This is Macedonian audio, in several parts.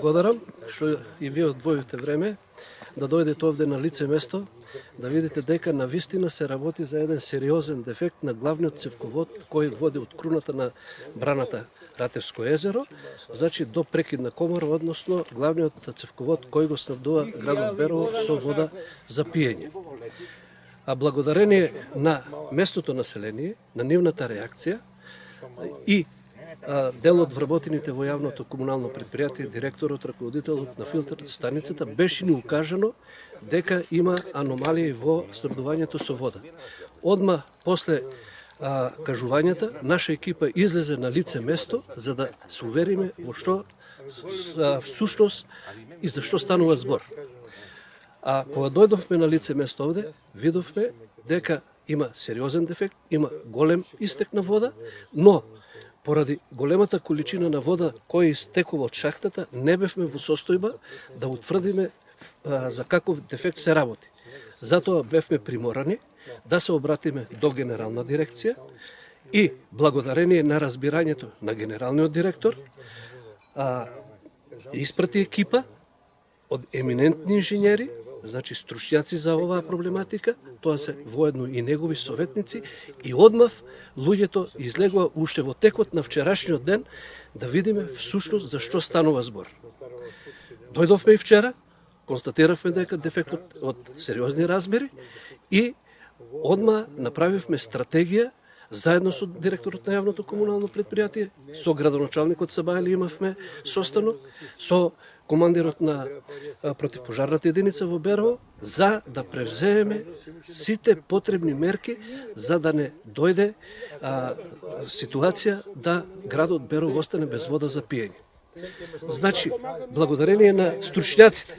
благодарам што и вие одвоивте време да дојдете овде на лице место, да видите дека на вистина се работи за еден сериозен дефект на главниот цевковод кој води од круната на браната Ратевско езеро, значи до прекидна комора, односно главниот цевковод кој го снабдува градот Берово со вода за пиење. А благодарение на местното население, на нивната реакција и делот вработените во јавното комунално предпријатие, директорот, раководителот на филтер станицата, беше ни укажано дека има аномалии во снабдувањето со вода. Одма после кажувањата, наша екипа излезе на лице место за да се увериме во што всушност и за што станува збор. А кога дојдовме на лице место овде, видовме дека има сериозен дефект, има голем истек на вода, но поради големата количина на вода која истекува од шахтата, не бевме во состојба да утврдиме за каков дефект се работи. Затоа бевме приморани да се обратиме до генерална дирекција и благодарение на разбирањето на генералниот директор испрати екипа од еминентни инженери, значи стручњаци за оваа проблематика, тоа се воедно и негови советници, и одмав луѓето излегува уште во текот на вчерашниот ден да видиме всушност за што станува збор. Дојдовме и вчера, констатиравме дека дефектот од сериозни размери и одма направивме стратегија заедно со директорот на јавното комунално предпријатие, со градоначалникот Сабајли имавме состанок, со командирот на противпожарната единица во Берово, за да превземеме сите потребни мерки за да не дојде ситуација да градот Берово остане без вода за пиење. Значи, благодарение на стручњаците,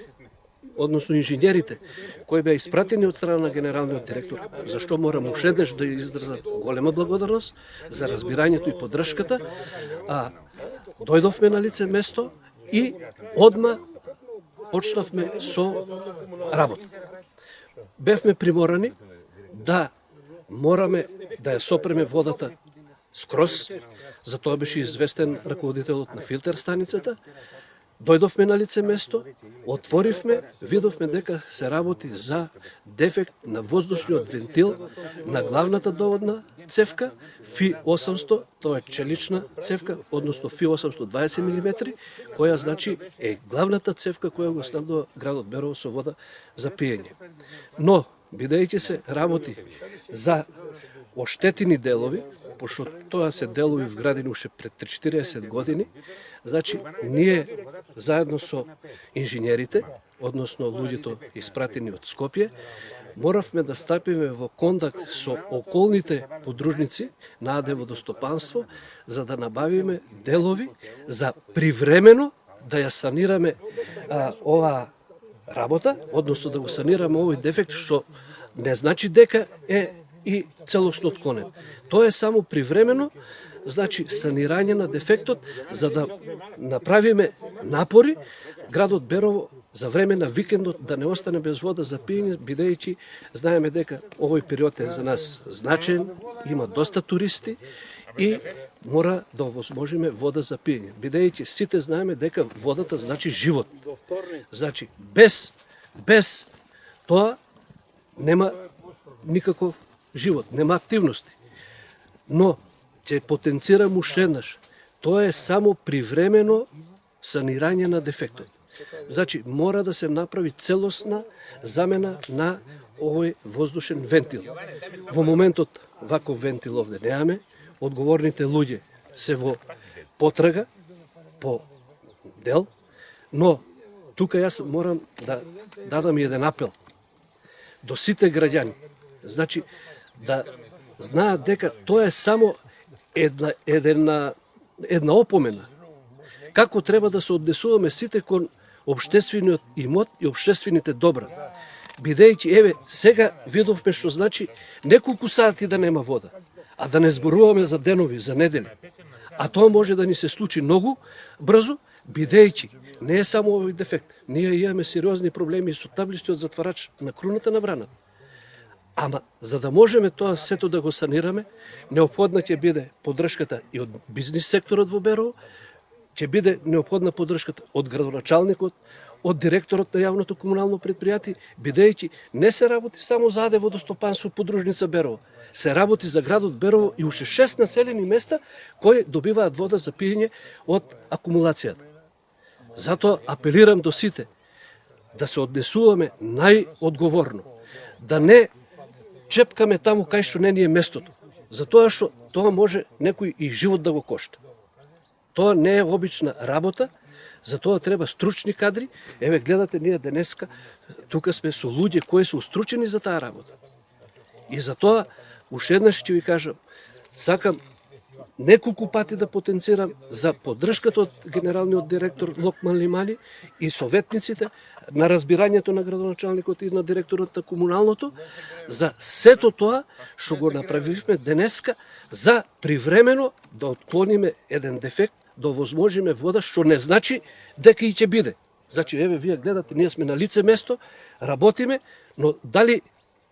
односно инженерите, кои беа испратени од страна на генералниот директор, зашто морам уште еднаш да изразам голема благодарност за разбирањето и поддршката, дојдовме на лице место и одма почнавме со работа. Бевме приморани да мораме да ја сопреме водата скроз, за тоа беше известен раководителот на филтер станицата. Дојдовме на лице место, отворивме, видовме дека се работи за дефект на воздушниот вентил на главната доводна цевка Фи-800, тоа е челична цевка, односно Фи-820 мм, која значи е главната цевка која го снабдува градот Берово со вода за пиење. Но, бидејќи се работи за оштетени делови, пошто тоа се делови вградени уште пред 30-40 години, значи ние заедно со инженерите, односно луѓето испратени од Скопје, моравме да стапиме во контакт со околните подружници на АД Водостопанство за да набавиме делови за привремено да ја санираме оваа работа, односно да го санираме овој дефект, што не значи дека е и целосно отклонен. Тоа е само привремено, значи санирање на дефектот, за да направиме напори градот Берово за време на викендот да не остане без вода за пиење, бидејќи знаеме дека овој период е за нас значаен, има доста туристи и мора да овозможиме вода за пиење. Бидејќи сите знаеме дека водата значи живот. Значи без тоа нема никаков живот, нема активности. Но ќе потенцирам уште еднаш. Тоа е само привремено санирање на дефектот. Значи, мора да се направи целосна замена на овој воздушен вентил. Во моментот ваков вентил овде немаме, одговорните луѓе се во потрага, по дел, но тука јас морам да дадам еден апел до сите граѓани. Значи, да знаат дека тоа е само една опомена. Како треба да се однесуваме сите кон општествениот имот и општествените добра. Бидејќи, еве, сега видовме што значи неколку сати да нема вода, а да не зборуваме за денови, за недели. А тоа може да ни се случи многу брзо, бидејќи не е само овој дефект. Ние имаме сериозни проблеми со таблистиот затварач на круната на браната. Ама, за да можеме тоа сето да го санираме, неопходна ќе биде поддршката и од бизнис секторот во Берово, ќе биде неопходна поддршката од градоначалникот, од директорот на јавното комунално предпријатие, бидејќи не се работи само за АД Водостопанство подружница Берово, се работи за градот Берово и уште 6 населени места кои добиваат вода за пиење од акумулацијата. Затоа апелирам до сите да се однесуваме најодговорно, да не чепкаме таму кај што не ни е местото, затоа што тоа може некој и живот да го кошта. Тоа не е обична работа, затоа треба стручни кадри. Еве гледате, ние денеска тука сме со луѓе кои се устручени за таа работа. И затоа уште еднаш ќе ви кажам, сакам неколку пати да потенцирам за поддршката од генералниот директор Локман Лимали и советниците на разбирањето на градоначалникот и на директорот на комуналното за сето тоа што го направивме денеска за привремено да отклониме еден дефект, да овозможиме вода, што не значи дека и ќе биде. Значи, еве, вие гледате, ние сме на лице место, работиме, но дали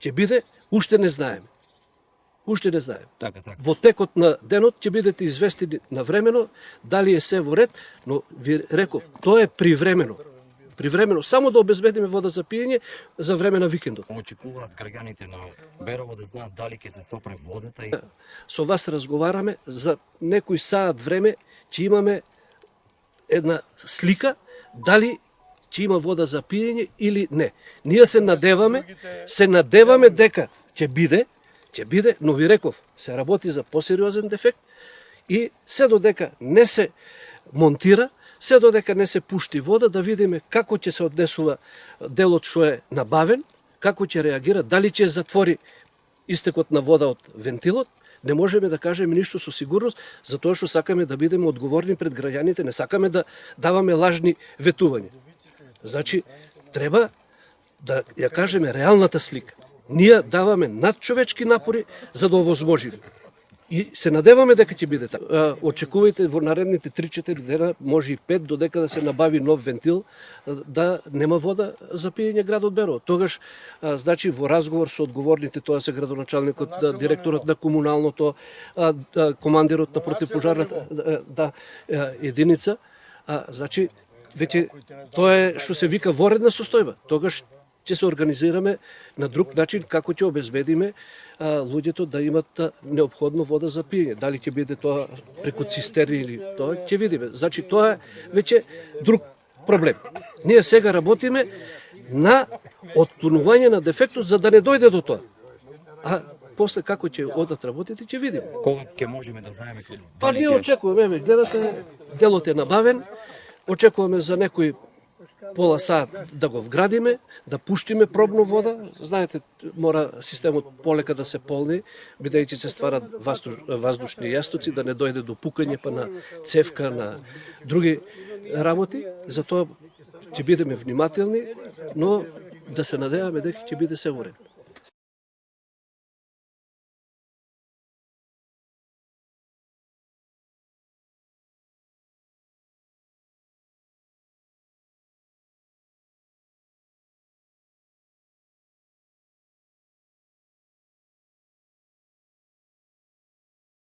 ќе биде, уште не знаеме. Уште не знаеме. Така. Во текот на денот ќе бидете известени навремено дали е се во ред, но ви реков, тоа е привремено. Привремено, само да обезбедиме вода за пиење за време на викендот. Очекуваат граѓаните на Берово да знаат дали ќе се сопре водата и Со вас разговараме за некој саат време, ќе имаме една слика дали ќе има вода за пиење или не. Ние се надеваме дека ќе биде, но ви реков, се работи за посериозен дефект и се додека не се монтира, се додека не се пушти вода, да видиме како ќе се однесува делот што е набавен, како ќе реагира, дали ќе затвори истекот на вода од вентилот. Не можеме да кажеме ништо со сигурност, затоа што сакаме да бидеме одговорни пред граѓаните, не сакаме да даваме лажни ветувања. Значи, треба да ја кажеме реалната слика. Ние даваме надчовечки напори за да овозможиме. И се надеваме дека ќе биде така. Очекувајте во наредните 3-4 дена, може и 5, додека да се набави нов вентил, да нема вода за пиење градот Берово. Тогаш, значи, во разговор со одговорните, тоа се градоначалникот, директорот на комуналното, командирот на противпожарната единица, значи, веќе тоа е што се вика воредна состојба. Тогаш ќе се организираме на друг начин како ќе обезбедиме луѓето да имат неопходно вода за пиење. Дали ќе биде тоа преку цистерни или тоа ќе видиме. Значи тоа е веќе друг проблем. Ние сега работиме на отклонување на дефектот за да не дојде до тоа. А после како ќе одат работите ќе видиме. кога ќе можеме да знаеме Па ние очекуваме, еве гледате, делот е набавен, очекуваме за некој пола саат да го вградиме, да пуштиме пробно вода. Знаете, мора системот полека да се полни, бидејќи се стварат воздушни јастоци, да не дојде до пукање па на цевка, на други работи. Затоа ќе бидеме внимателни, но да се надеваме дека ќе биде се во ред.